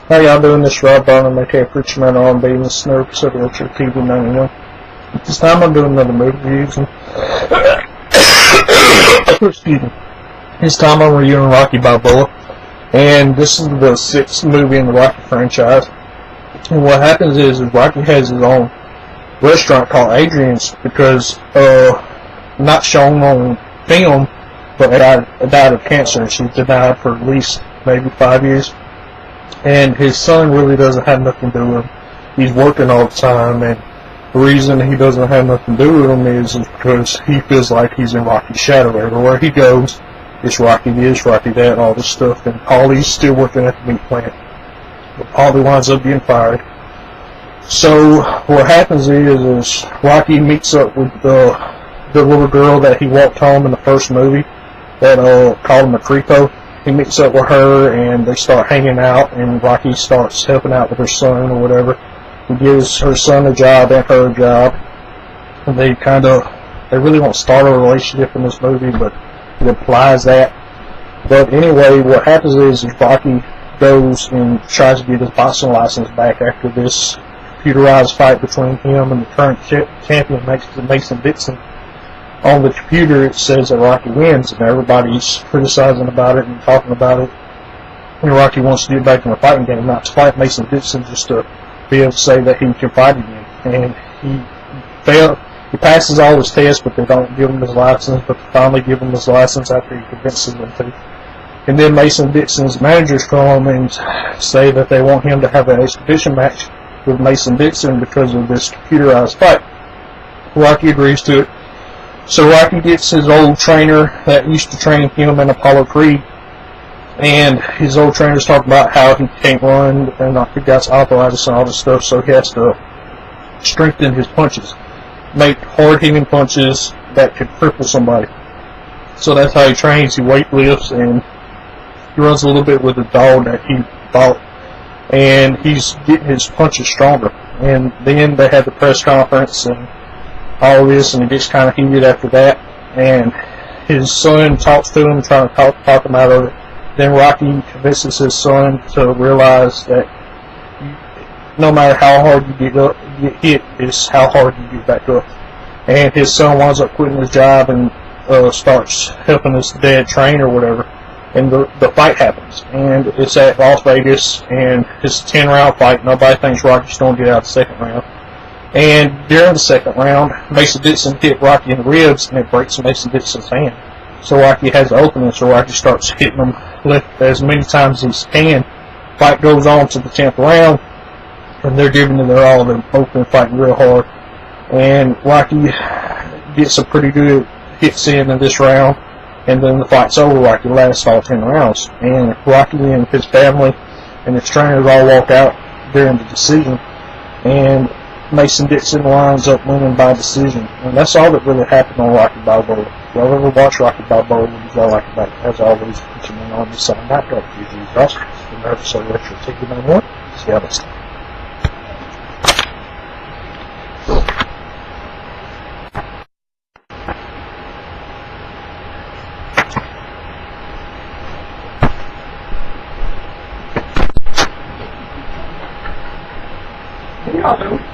How y'all doing? This Rock Balboa, aka Preacher Man R&B, and this is another episode of Ultra TV 91. This time I'm doing another movie reviews. Excuse me. This time I'm reviewing Rocky Balboa, and this is the 6th movie in the Rocky franchise. And what happens is Rocky has his own restaurant called Adrian's because not shown on film, but died of cancer, and she's denied for at least maybe 5 years. And his son really doesn't have nothing to do with him. He's working all the time, and the reason he doesn't have nothing to do with him is because he feels like he's in Rocky's shadow. Everywhere he goes, it's Rocky this, Rocky that, all this stuff. And Paulie's still working at the meat plant, but Paulie winds up getting fired. So what happens is Rocky meets up with the little girl that he walked home in the first movie that called him a creepo. He meets up with her, and they start hanging out, and Rocky starts helping out with her son or whatever. He gives her son a job and her a job, and they really won't start a relationship in this movie, but it implies that. But anyway, what happens is Rocky goes and tries to get his boxing license back after this computerized fight between him and the current champion, Mason Dixon. On the computer it says that Rocky wins, and everybody's criticizing about it and talking about it. And Rocky wants to get back in the fighting game, not to fight Mason Dixon, just to be able to say that he can fight again. And he passes all his tests, but they don't give him his license, but they finally give him his license after he convinces them to. And then Mason Dixon's managers come and say that they want him to have an exhibition match with Mason Dixon because of this computerized fight. Rocky agrees to it. So Rocky gets his old trainer that used to train him in Apollo Creed, and his old trainer's talking about how he can't run and he got arthritis and all this stuff, so he has to strengthen his punches, make hard-hitting punches that could cripple somebody. So that's how he trains. He weight lifts, and he runs a little bit with the dog that he bought, and he's getting his punches stronger. And then they had the press conference and all this, and it gets kind of heated after that, and his son talks to him, trying to talk him out of it. Then Rocky convinces his son to realize that no matter how hard you get hit, it's how hard you get back up. And his son winds up quitting his job and starts helping his dad train or whatever. And the fight happens, and it's at Las Vegas, and it's a 10-round fight. Nobody thinks Rocky's going to get out of the second round. And during the second round, Mason Dixon hit Rocky in the ribs, and it breaks Mason Dixon's hand. So Rocky has an opening, so Rocky starts hitting him left as many times as he can. Fight goes on to the 10th round, and they're giving it their all. They're both been fighting real hard. And Rocky gets some pretty good hits in this round, and then the fight's over. Rocky lasts all 10 rounds. And Rocky and his family and his trainers all walk out during the decision, and Mason Dixon winds up winning by decision. And that's all that really happened on Rocky Balboa. If y'all ever watch Rocky Balboa, what did y'all like about it? As always, Preacher Man on the side, not Dark Reviews. Also, the episode Retro Ticket No More. See y'all next time. Y'all do.